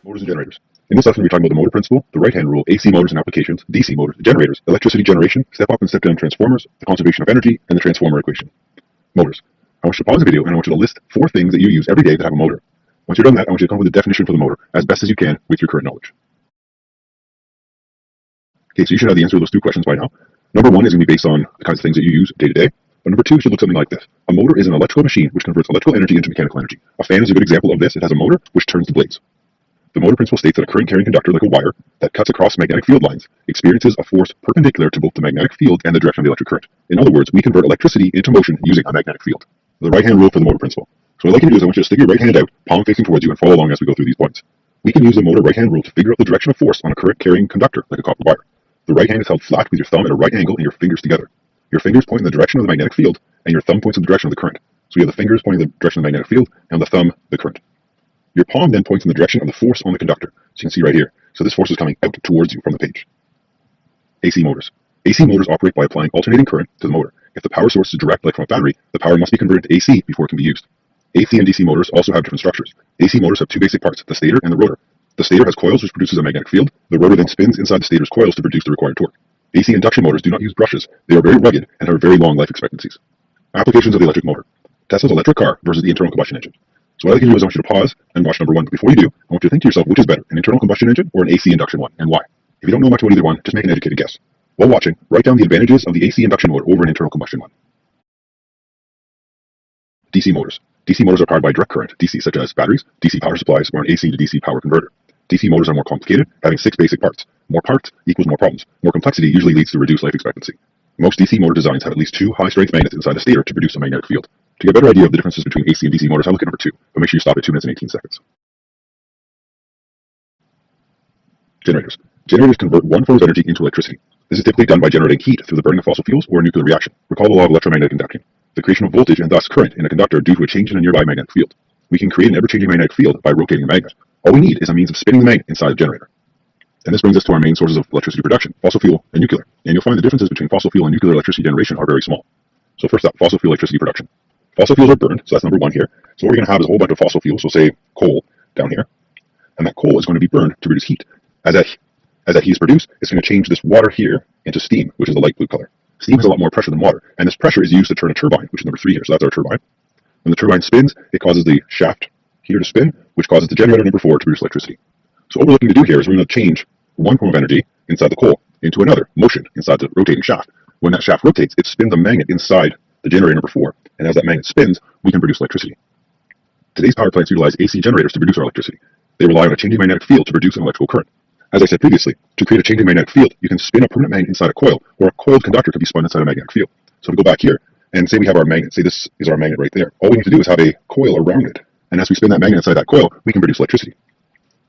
Motors and generators. In this lesson, we're talking about the motor principle, the right-hand rule, AC motors and applications, DC motors, generators, electricity generation, step-up and step-down transformers, the conservation of energy, and the transformer equation. Motors. I want you to pause the video and I want you to list 4 things that you use every day that have a motor. Once you're done that, I want you to come up with a definition for the motor as best as you can with your current knowledge. Okay, so you should have the answer to those 2 questions by now. Number 1 is going to be based on the kinds of things that you use day to day. But number 2 should look something like this. A motor is an electrical machine which converts electrical energy into mechanical energy. A fan is a good example of this. It has a motor which turns the blades. The motor principle states that a current-carrying conductor, like a wire, that cuts across magnetic field lines, experiences a force perpendicular to both the magnetic field and the direction of the electric current. In other words, we convert electricity into motion using a magnetic field. The right-hand rule for the motor principle. So what I'd like you to do is I want you to stick your right hand out, palm facing towards you, and follow along as we go through these points. We can use the motor right-hand rule to figure out the direction of force on a current-carrying conductor, like a copper wire. The right hand is held flat with your thumb at a right angle and your fingers together. Your fingers point in the direction of the magnetic field, and your thumb points in the direction of the current. So you have the fingers pointing in the direction of the magnetic field, and the thumb the current. Your palm then points in the direction of the force on the conductor. So you can see right here. So this force is coming out towards you from the page. AC motors. AC motors operate by applying alternating current to the motor. If the power source is direct, like from a battery, the power must be converted to AC before it can be used. AC and DC motors also have different structures. AC motors have 2 basic parts, the stator and the rotor. The stator has coils which produces a magnetic field. The rotor then spins inside the stator's coils to produce the required torque. AC induction motors do not use brushes. They are very rugged and have very long life expectancies. Applications of the electric motor. Tesla's electric car versus the internal combustion engine. So what I can do is I want you to pause and watch number 1. But before you do, I want you to think to yourself, which is better, an internal combustion engine or an AC induction one, and why? If you don't know much about either one, just make an educated guess. While watching, write down the advantages of the AC induction motor over an internal combustion one. DC motors. DC motors are powered by direct current, DC, such as batteries, DC power supplies, or an AC to DC power converter. DC motors are more complicated, having 6 basic parts. More parts equals more problems. More complexity usually leads to reduced life expectancy. Most DC motor designs have at least 2 high-strength magnets inside the stator to produce a magnetic field. To get a better idea of the differences between AC and DC motors, I'll look at number 2, but make sure you stop at 2 minutes and 18 seconds. Generators. Generators convert one form of energy into electricity. This is typically done by generating heat through the burning of fossil fuels or a nuclear reaction. Recall the law of electromagnetic induction, the creation of voltage and thus current in a conductor due to a change in a nearby magnetic field. We can create an ever-changing magnetic field by rotating a magnet. All we need is a means of spinning the magnet inside the generator. And this brings us to our main sources of electricity production, fossil fuel and nuclear. And you'll find the differences between fossil fuel and nuclear electricity generation are very small. So first up, fossil fuel electricity production. Fossil fuels are burned, so that's number 1 here. So what we're going to have is a whole bunch of fossil fuels, so say coal down here. And that coal is going to be burned to produce heat. As that heat is produced, it's going to change this water here into steam, which is the light blue color. Steam has a lot more pressure than water, and this pressure is used to turn a turbine, which is number 3 here. So that's our turbine. When the turbine spins, it causes the shaft here to spin, which causes the generator number 4 to produce electricity. So what we're looking to do here is we're going to change one form of energy inside the coal into another, motion inside the rotating shaft. When that shaft rotates, it spins a magnet inside the generator number 4, and as that magnet spins, we can produce electricity. Today's power plants utilize AC generators to produce our electricity. They rely on a changing magnetic field to produce an electrical current. As I said previously, to create a changing magnetic field, you can spin a permanent magnet inside a coil, or a coiled conductor could be spun inside a magnetic field. So if we go back here, and say we have our magnet, say this is our magnet right there, all we need to do is have a coil around it, and as we spin that magnet inside that coil, we can produce electricity.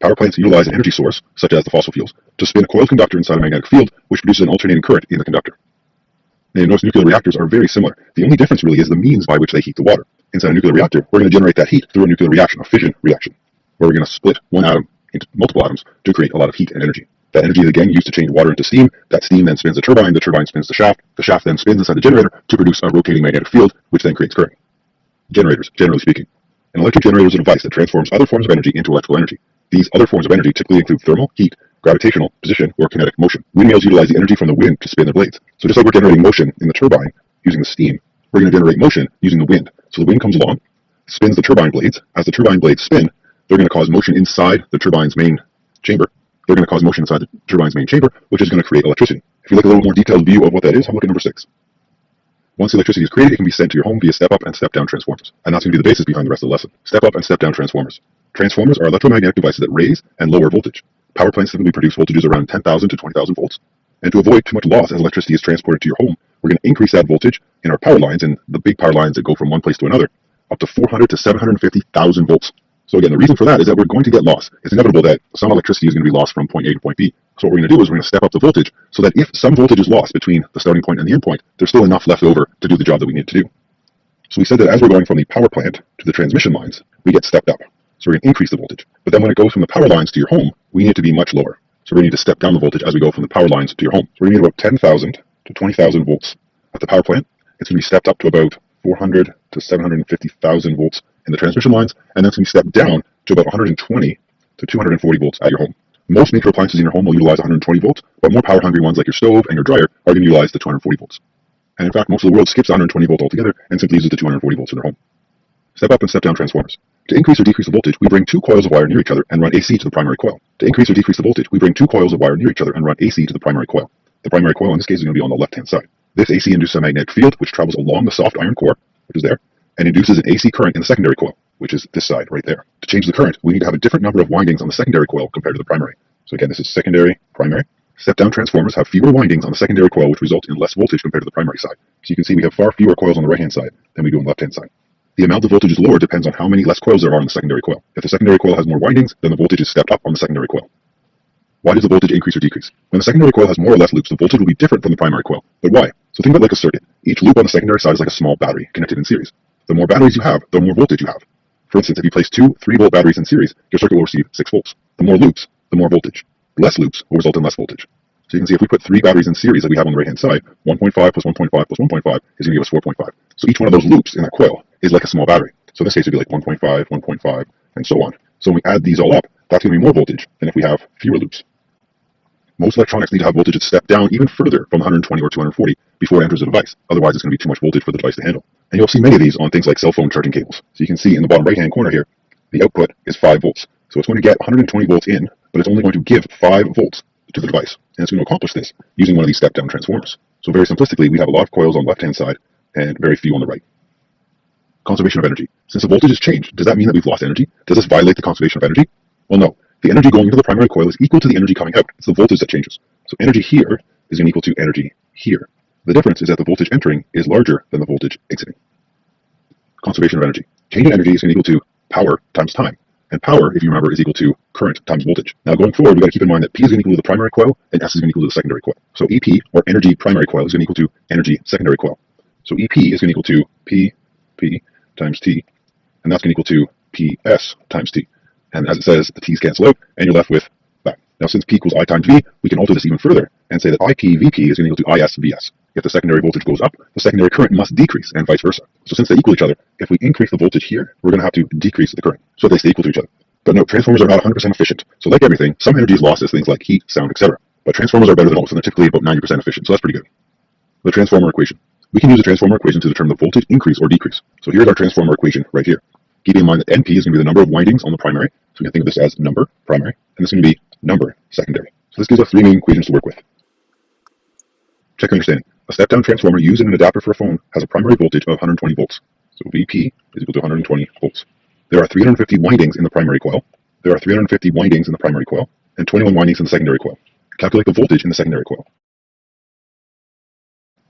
Power plants utilize an energy source, such as the fossil fuels, to spin a coiled conductor inside a magnetic field, which produces an alternating current in the conductor. Now, notice nuclear reactors are very similar. The only difference really is the means by which they heat the water. Inside a nuclear reactor, we're going to generate that heat through a nuclear reaction, a fission reaction, where we're going to split one atom into multiple atoms to create a lot of heat and energy. That energy is again used to change water into steam. That steam then spins the turbine spins the shaft then spins inside the generator to produce a rotating magnetic field, which then creates current. Generators, generally speaking. An electric generator is a device that transforms other forms of energy into electrical energy. These other forms of energy typically include thermal, heat, gravitational, position, or kinetic motion. Windmills utilize the energy from the wind to spin their blades. So just like we're generating motion in the turbine using the steam, we're going to generate motion using the wind. So the wind comes along, spins the turbine blades. As the turbine blades spin, they're going to cause motion inside the turbine's main chamber. They're going to cause motion inside the turbine's main chamber, which is going to create electricity. If you look at a little more detailed view of what that is, have a look at number 6. Once the electricity is created, it can be sent to your home via step-up and step-down transformers. And that's going to be the basis behind the rest of the lesson. Step-up and step-down transformers. Transformers are electromagnetic devices that raise and lower voltage. Power plants typically produce voltages around 10,000 to 20,000 volts. And to avoid too much loss as electricity is transported to your home, we're going to increase that voltage in our power lines, and the big power lines that go from one place to another, up to 400 to 750,000 volts. So again, the reason for that is that we're going to get loss. It's inevitable that some electricity is going to be lost from point A to point B. So what we're going to do is we're going to step up the voltage so that if some voltage is lost between the starting point and the end point, there's still enough left over to do the job that we need to do. So we said that as we're going from the power plant to the transmission lines, we get stepped up. So we're going to increase the voltage. But then when it goes from the power lines to your home, we need it to be much lower. So we're going to need to step down the voltage as we go from the power lines to your home. So we're going to need about 10,000 to 20,000 volts at the power plant. It's going to be stepped up to about 400 to 750,000 volts in the transmission lines, and then it's going to be stepped down to about 120 to 240 volts at your home. Most major appliances in your home will utilize 120 volts, but more power-hungry ones like your stove and your dryer are going to utilize the 240 volts. And in fact, most of the world skips 120 volts altogether and simply uses the 240 volts in their home. Step up and step down transformers. To increase or decrease the voltage, we bring two coils of wire near each other and run AC to the primary coil. To increase or decrease the voltage, we bring two coils of wire near each other and run AC to the primary coil. The primary coil in this case is going to be on the left-hand side. This AC induces a magnetic field which travels along the soft iron core, which is there, and induces an AC current in the secondary coil, which is this side right there. To change the current, we need to have a different number of windings on the secondary coil compared to the primary. So again, this is secondary, primary. Step-down transformers have fewer windings on the secondary coil, which result in less voltage compared to the primary side. So you can see we have far fewer coils on the right-hand side than we do on the left-hand side. The amount the voltage is lowered depends on how many less coils there are on the secondary coil. If the secondary coil has more windings, then the voltage is stepped up on the secondary coil. Why does the voltage increase or decrease? When the secondary coil has more or less loops, the voltage will be different from the primary coil. But why? So think about it like a circuit. Each loop on the secondary side is like a small battery connected in series. The more batteries you have, the more voltage you have. For instance, if you place two 3-volt batteries in series, your circuit will receive 6 volts. The more loops, the more voltage. Less loops will result in less voltage. So you can see if we put 3 batteries in series like we have on the right-hand side, 1.5 plus 1.5 plus 1.5 is going to give us 4.5. So each one of those loops in that coil is like a small battery. So in this case, it would be like 1.5, 1.5, and so on. So when we add these all up, that's going to be more voltage than if we have fewer loops. Most electronics need to have voltage step down even further from 120 or 240 before it enters the device. Otherwise, it's going to be too much voltage for the device to handle. And you'll see many of these on things like cell phone charging cables. So you can see in the bottom right-hand corner here, the output is 5 volts. So it's going to get 120 volts in, but it's only going to give 5 volts to the device. And it's going to accomplish this using one of these step-down transformers. So very simplistically, we have a lot of coils on the left-hand side and very few on the right. Conservation of energy. Since the voltage has changed, does that mean that we've lost energy? Does this violate the conservation of energy? Well, no. The energy going into the primary coil is equal to the energy coming out. It's the voltage that changes. So energy here is going to equal to energy here. The difference is that the voltage entering is larger than the voltage exiting. Conservation of energy. Change in energy is going to equal to power times time. And power, if you remember, is equal to current times voltage. Now going forward, we've got to keep in mind that P is going to equal to the primary coil and S is going to equal to the secondary coil. So EP, or energy primary coil, is going to equal to energy secondary coil. So EP is going to equal to P times T, and that's going to equal to PS times T. And as it says, the T's cancel out, and you're left with that. Now since P equals I times V, we can alter this even further and say that IP VP is going to equal to IS VS. If the secondary voltage goes up, the secondary current must decrease, and vice versa. So since they equal each other, if we increase the voltage here, we're going to have to decrease the current, so they stay equal to each other. But no, transformers are not 100% efficient. So like everything, some energy is lost as things like heat, sound, etc. But transformers are better than most, and they're typically about 90% efficient, so that's pretty good. The transformer equation. We can use the transformer equation to determine the voltage increase or decrease. So here's our transformer equation right here. Keeping in mind that NP is going to be the number of windings on the primary, so we can think of this as number primary, and this is going to be number secondary. So this gives us 3 main equations to work with. Check understanding. A step-down transformer used in an adapter for a phone has a primary voltage of 120 volts. So VP is equal to 120 volts. There are 350 windings in the primary coil. There are 350 windings in the primary coil, and 21 windings in the secondary coil. Calculate the voltage in the secondary coil.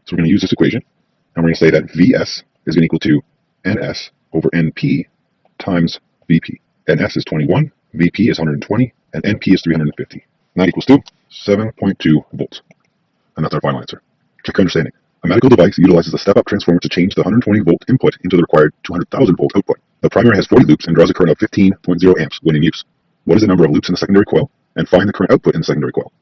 So we're going to use this equation, and we're going to say that VS is going to equal to NS over NP times VP. NS is 21, VP is 120, and NP is 350. And that equals to 7.2 volts. And that's our final answer. Check your understanding. A medical device utilizes a step-up transformer to change the 120 volt input into the required 200,000 volt output. The primary has 40 loops and draws a current of 15.0 amps when in use. What is the number of loops in the secondary coil? And find the current output in the secondary coil.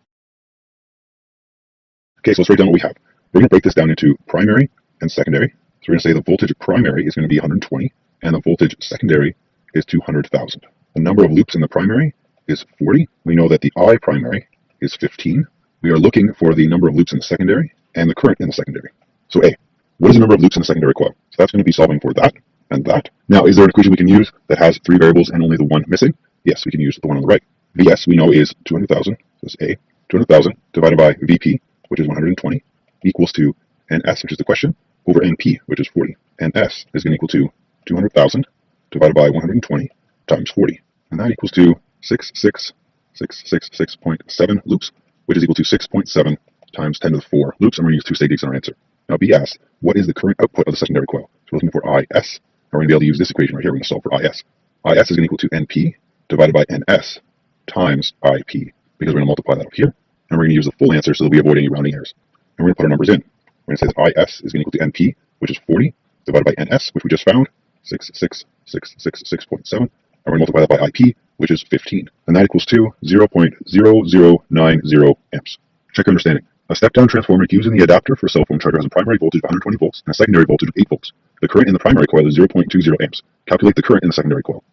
Okay, so let's write down what we have. We're going to break this down into primary and secondary. So we're going to say the voltage primary is going to be 120, and the voltage secondary is 200,000. The number of loops in the primary is 40. We know that the I primary is 15. We are looking for the number of loops in the secondary and the current in the secondary. So A, what is the number of loops in the secondary coil? So that's going to be solving for that and that. Now, is there an equation we can use that has 3 variables and only the one missing? Yes, we can use the one on the right. VS we know is 200,000, so it's A, 200,000 divided by VP, which is 120, equals to NS, which is the question, over NP, which is 40. And S is going to equal to 200,000 divided by 120 times 40. And that equals to 66666.7 loops, which is equal to 6.7 times 10 to the 4 loops, and we're going to use 2 stadics in our answer. Now B asked, what is the current output of the secondary coil? So we're looking for IS, and we're going to be able to use this equation right here. We're going to solve for IS. IS is going to equal to NP divided by NS times IP, because we're going to multiply that up here, and we're going to use the full answer so that we avoid any rounding errors. And we're going to put our numbers in. We're going to say that IS is going to equal to NP, which is 40, divided by NS, which we just found, 66666.7, and we're going to multiply that by IP, which is 15, and that equals to 0.0090 amps. Check understanding. A step-down transformer used in the adapter for a cell phone charger has a primary voltage of 120 volts and a secondary voltage of 8 volts. The current in the primary coil is 0.20 amps. Calculate the current in the secondary coil.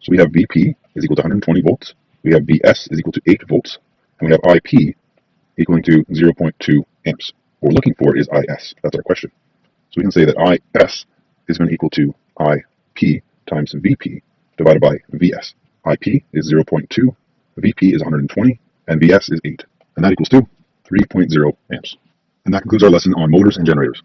So we have VP is equal to 120 volts, we have VS is equal to 8 volts, and we have IP equaling to 0.2 amps. What we're looking for is IS. That's our question. So we can say that IS is going to equal to IP times VP divided by VS. IP is 0.2, VP is 120, and VS is 8. And that equals to 3.0 amps. And that concludes our lesson on motors and generators.